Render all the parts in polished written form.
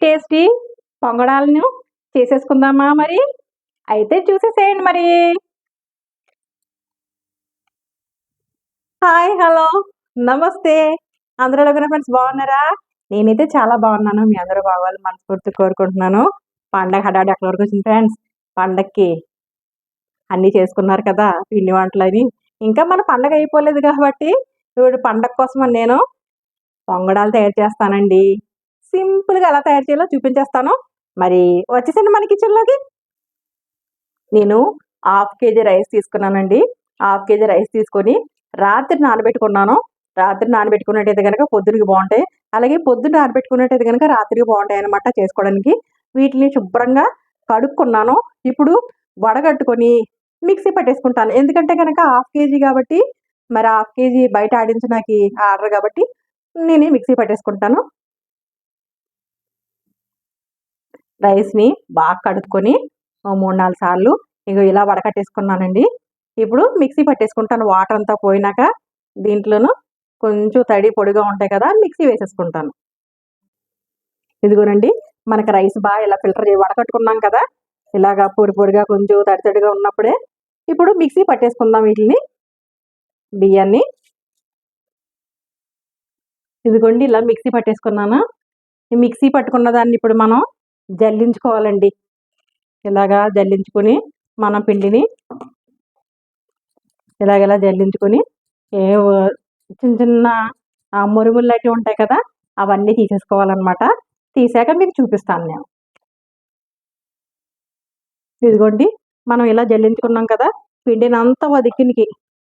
Tasty పొంగడాలను చేసేసుకుందామా మరి? అయితే చూసేసేయండి మరి. హాయ్, హలో, నమస్తే. అందరూ ఎలాగున్నారు ఫ్రెండ్స్, బాగున్నారా? నేనైతే చాలా బాగున్నాను. మీ అందరూ బాగోవాలని మనస్ఫూర్తిగా కోరుకుంటున్నాను. పండగ హడావిడి ఎక్కడి వరకు వచ్చింది ఫ్రెండ్స్? పండగకి అన్నీ చేసుకున్నారు కదా పిండి వంటలని. ఇంకా మన పండగ అయిపోలేదు కాబట్టి ఇప్పుడు పండగ కోసం నేను పొంగడాలు తయారు చేస్తానండి. సింపుల్గా ఎలా తయారు చేయాలో చూపించేస్తాను. మరి వచ్చేసండి మన కిచెన్లోకి. నేను హాఫ్ కేజీ రైస్ తీసుకున్నానండి. హాఫ్ కేజీ రైస్ తీసుకొని రాత్రి నానబెట్టుకున్నాను. రాత్రి నానబెట్టుకున్నట్టయితే కనుక పొద్దునకి బాగుంటాయి. అలాగే పొద్దున నానబెట్టుకున్నట్టయితే కనుక రాత్రికి బాగుంటాయి అనమాట చేసుకోవడానికి. వీటిని శుభ్రంగా కడుక్కున్నాను. ఇప్పుడు వడగట్టుకొని మిక్సీ పట్టేసుకుంటాను. ఎందుకంటే కనుక హాఫ్ కేజీ కాబట్టి మరి హాఫ్ కేజీ బయట ఆడించడానికి ఆర్డర్ కాబట్టి నేను మిక్సీ పట్టేసుకుంటాను. రైస్ని బాగా కడుక్కొని 3-4 సార్లు ఇలా వడకట్టేసుకున్నానండి. ఇప్పుడు మిక్సీ పట్టేసుకుంటాను. వాటర్ అంతా పోయినాక దీంట్లోనూ కొంచెం తడి పొడిగా ఉంటాయి కదా, మిక్సీ వేసేసుకుంటాను. ఇదిగోనండి, మనకు రైస్ బాగా ఇలా ఫిల్టర్ చేసి వడకట్టుకున్నాం కదా, ఇలాగా పొడి పొడిగా కొంచెం తడి తడిగా ఉన్నప్పుడే ఇప్పుడు మిక్సీ పట్టేసుకుందాం వీటిని, బియ్యాన్ని. ఇదిగోండి, ఇలా మిక్సీ పట్టేసుకున్నాను. ఈ మిక్సీ పట్టుకున్న దాన్ని ఇప్పుడు మనం జల్లించుకోవాలండి. ఇలాగా జల్లించుకొని మనం పిండిని ఇలాగెలా జల్లించుకొని చిన్న చిన్న మురుగులు లాంటివి ఉంటాయి కదా, అవన్నీ తీసేసుకోవాలన్నమాట. తీసాక మీకు చూపిస్తాను నేను. ఇదిగోండి, మనం ఇలా జల్లించుకున్నాం కదా, పిండిని అంతా వదికినికి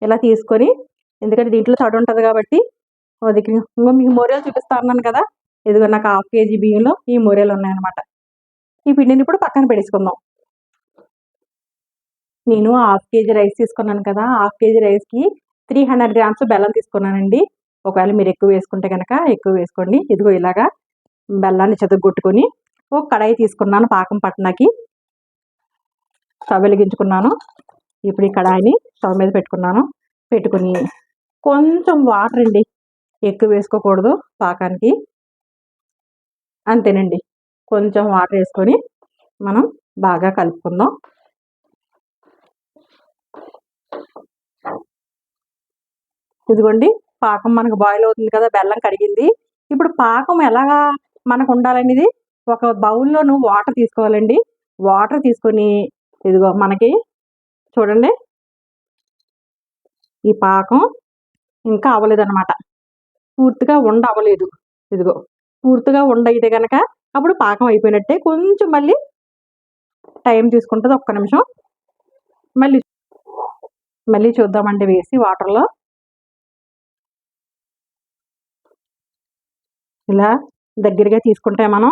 ఇలా తీసుకొని, ఎందుకంటే దీంట్లో తడి ఉంటుంది కాబట్టి వదికి. మీకు మొరేలు చూపిస్తా అన్నాను కదా, ఇదిగో నాకు హాఫ్ కేజీ బియ్యంలో ఈ మొరేలు ఉన్నాయన్నమాట. ఈ పిండిని ఇప్పుడు పక్కన పెట్టేసుకుందాం. నేను హాఫ్ కేజీ రైస్ తీసుకున్నాను కదా, హాఫ్ కేజీ రైస్కి 300 గ్రామ్స్ బెల్లం తీసుకున్నానండి. ఒకవేళ మీరు ఎక్కువ వేసుకుంటే కనుక ఎక్కువ వేసుకోండి. ఇదిగో ఇలాగా బెల్లాన్ని చెదగొట్టుకొని ఒక కడాయి తీసుకున్నాను పాకం పట్టణాకి. స్టవ్ వెలిగించుకున్నాను. ఇప్పుడు ఈ కడాయిని స్టవ్ మీద పెట్టుకున్నాను. పెట్టుకుని కొంచెం వాటర్ అండి, ఎక్కువ వేసుకోకూడదు పాకానికి, అంతేనండి. కొంచెం వాటర్ వేసుకొని మనం బాగా కలుపుకుందాం. ఇదిగోండి, పాకం మనకు బాయిల్ అవుతుంది కదా, బెల్లం కరిగింది. ఇప్పుడు పాకం ఎలాగా మనకు ఉండాలనేది ఒక బౌల్లోను వాటర్ తీసుకోవాలండి. వాటర్ తీసుకొని ఇదిగో మనకి చూడండి, ఈ పాకం ఇంకా అవ్వలేదు అనమాట, పూర్తిగా ఉండ అవ్వలేదు. ఇదిగో పూర్తిగా ఉండ అయితే కనుక అప్పుడు పాకం అయిపోయినట్టే. కొంచెం మళ్ళీ టైం తీసుకుంటుంది, ఒక్క నిమిషం. మళ్ళీ చూద్దామండి వేసి వాటర్లో. ఇలా దగ్గరగా తీసుకుంటే మనం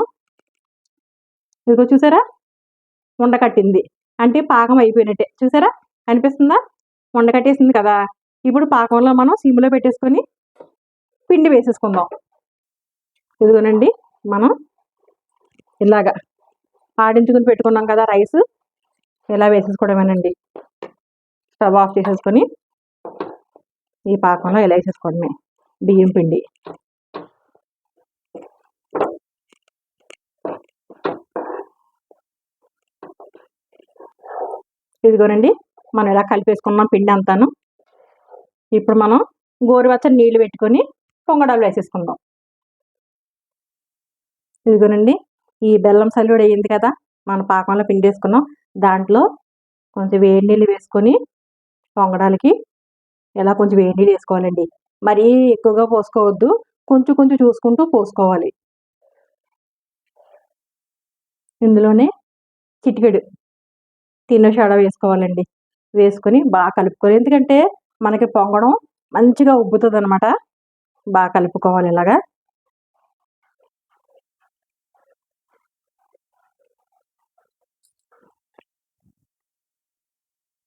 ఇదిగో చూసారా, ఉండకట్టింది అంటే పాకం అయిపోయినట్టే. చూసారా, అనిపిస్తుందా? ఉండకట్టేసింది కదా. ఇప్పుడు పాకంలో మనం సిమ్లో పెట్టేసుకొని పిండి వేసేసుకుందాం. ఇదిగోనండి, మనం ఇలాగా ఆడించుకుని పెట్టుకున్నాం కదా రైస్, ఇలా వేసేసుకోవడమేనండి. స్టవ్ ఆఫ్ చేసేసుకొని ఈ పాకంలో ఇలా వేసేసుకోవడమే బియ్యం పిండి. ఇదిగోనండి, మనం ఇలా కలిపేసుకున్నాం పిండి అంతాను. ఇప్పుడు మనం గోరువెచ్చని నీళ్లు పెట్టుకొని పొంగడాలు వేసేసుకుందాం. ఇదిగోనండి, ఈ బెల్లం సల్లుడు అయ్యింది కదా, మన పాకంలో పిండి వేసుకున్నాం. దాంట్లో కొంచెం వేడి నీళ్ళు వేసుకొని పొంగడాలకి ఇలా కొంచెం వేడి నీళ్ళు వేసుకోవాలండి. మరీ ఎక్కువగా పోసుకోవద్దు, కొంచెం కొంచెం చూసుకుంటూ పోసుకోవాలి. ఇందులోనే చిటికెడు తిన్న సోడా వేసుకోవాలండి. వేసుకొని బాగా కలుపుకోవాలి, ఎందుకంటే మనకి పొంగడం మంచిగా ఉబ్బుతుంది అనమాట. బాగా కలుపుకోవాలి ఇలాగా.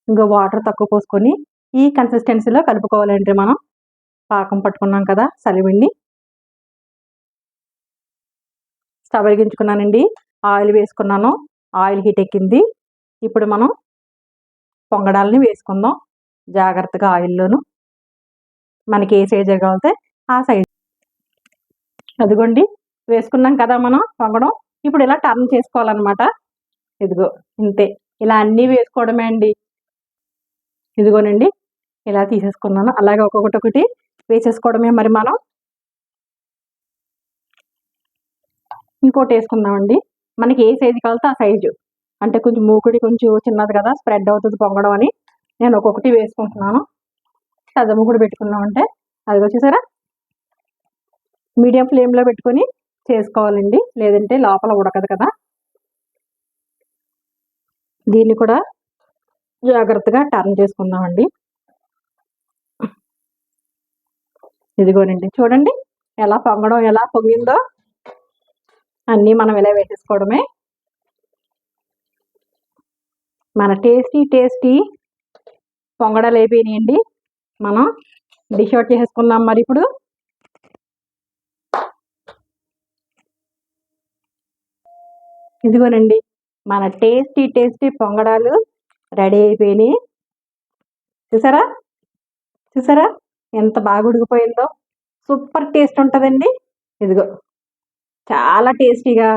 ఇంకా వాటర్ తక్కువ పోసుకొని ఈ కన్సిస్టెన్సీలో కలుపుకోవాలండి. మనం పాకం పట్టుకున్నాం కదా సలివిడిని. స్టవ్ వెలిగించుకున్నానండి, ఆయిల్ వేసుకున్నాను. ఆయిల్ హీట్ ఎక్కింది. ఇప్పుడు మనం పొంగడాలని వేసుకుందాం జాగ్రత్తగా ఆయిల్లోను. మనకి ఏ సైజ్ కావాలితే ఆ సైజ్. అదిగోండి, వేసుకున్నాం కదా మనం పొంగడం. ఇప్పుడు ఇలా టర్న్ చేసుకోవాలన్నమాట. ఇదిగో ఇంతే, ఇలా అన్నీ వేసుకోవడమే అండి. ఇదిగోనండి ఇలా తీసేసుకున్నాను. అలాగే ఒక్కొక్కటి వేసేసుకోవడమే. మరి మనం ఇంకోటి వేసుకుందామండి. మనకి ఏ సైజు కావాలితే ఆ సైజు, అంటే కొంచెం మూకుడి కొంచెం చిన్నది కదా, స్ప్రెడ్ అవుతుంది పొంగడం అని నేను ఒక్కొక్కటి వేసుకుంటున్నాను. పెద్ద మూకుడు పెట్టుకున్నామంటే అది వచ్చేసారా, మీడియం ఫ్లేమ్లో పెట్టుకొని చేసుకోవాలండి, లేదంటే లోపల ఉడకదు కదా. దీన్ని కూడా జాగ్రత్తగా టర్న్ చేసుకుందామండి. ఇదిగోనండి చూడండి ఎలా పొంగడం, ఎలా పొంగిందో. అన్నీ మనం ఇలా వేసేసుకోవడమే. మన టేస్టీ పొంగడాలు అయిపోయినాయండి. మనం డిష్ అవుట్ చేసుకుందాం. మరి ఇప్పుడు ఇదిగోనండి మన టేస్టీ పొంగడాలు రెడీ అయిపోయినాయి. చూసారా చూసారా ఎంత బాగా ఉడికిపోయిందో. సూపర్ టేస్ట్ ఉంటుందండి. ఇదిగో చాలా టేస్టీగా,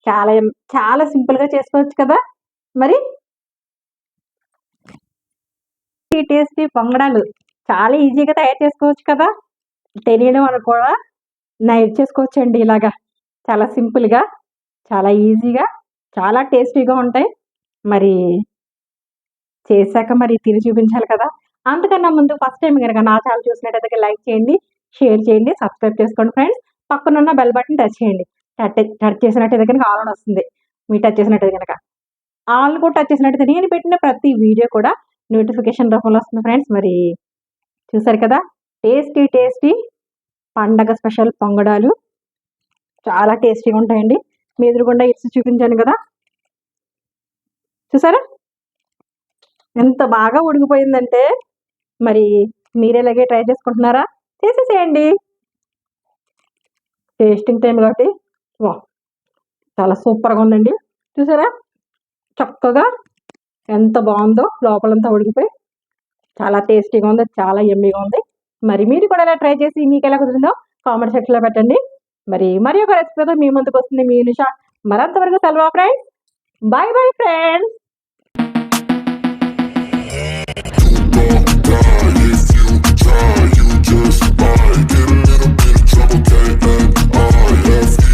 చాలా చాలా సింపుల్గా చేసుకోవచ్చు కదా. మరి టేస్టీ పొంగడాలు చాలా ఈజీగా తయారు చేసుకోవచ్చు కదా. తెలియని వాళ్ళు కూడా చేసుకోవచ్చు అండి. ఇలాగా చాలా సింపుల్గా, చాలా ఈజీగా, చాలా టేస్టీగా ఉంటాయి. మరి చేశాక మరి తిని చూపించాలి కదా. అంతకన్నా ముందు ఫస్ట్ టైం కనుక నా ఛానల్ చూసినట్టయితే లైక్ చేయండి, షేర్ చేయండి, సబ్స్క్రైబ్ చేసుకోండి ఫ్రెండ్స్. పక్కనున్న బెల్ బటన్ టచ్ చేయండి. టచ్ చేసినట్టయితే కనుక ఆల్ అని వస్తుంది. మీరు టచ్ చేసినట్టయితే కనుక ఆల్ కూడా టచ్ చేసినట్టయితే నేను పెట్టిన ప్రతి వీడియో కూడా నోటిఫికేషన్ రూపంలో వస్తుంది ఫ్రెండ్స్. మరి చూసారు కదా టేస్టీ పండగ స్పెషల్ పొంగడాలు చాలా టేస్టీగా ఉంటాయండి. మీ ఎదురుగుండా ఇచ్చి చూపించాను కదా. చూసారా ఎంత బాగా ఉడికిపోయిందంటే. మరి మీరేలాగే ట్రై చేసుకుంటున్నారా? చేసేసేయండి. టేస్టింగ్ టైం కాబట్టి వా చాలా సూపర్గా ఉందండి. చూసారా చక్కగా ఎంత బాగుందో, లోపలంతా ఉడికిపోయి చాలా టేస్టీగా ఉంది, చాలా ఎమ్మీగా ఉంది. మరి మీరు కూడా ఇలా ట్రై చేసి మీకు ఎలా కుదిరిందో కామెంట్ సెక్షన్లో పెట్టండి. మరి ఒక రెసిపీతో మీ ముందుకు వస్తుంది మీ నిషా. మరంతవరకు సెలవు friends. Bye friends. If you try, you just might get a little bit of trouble, KNIF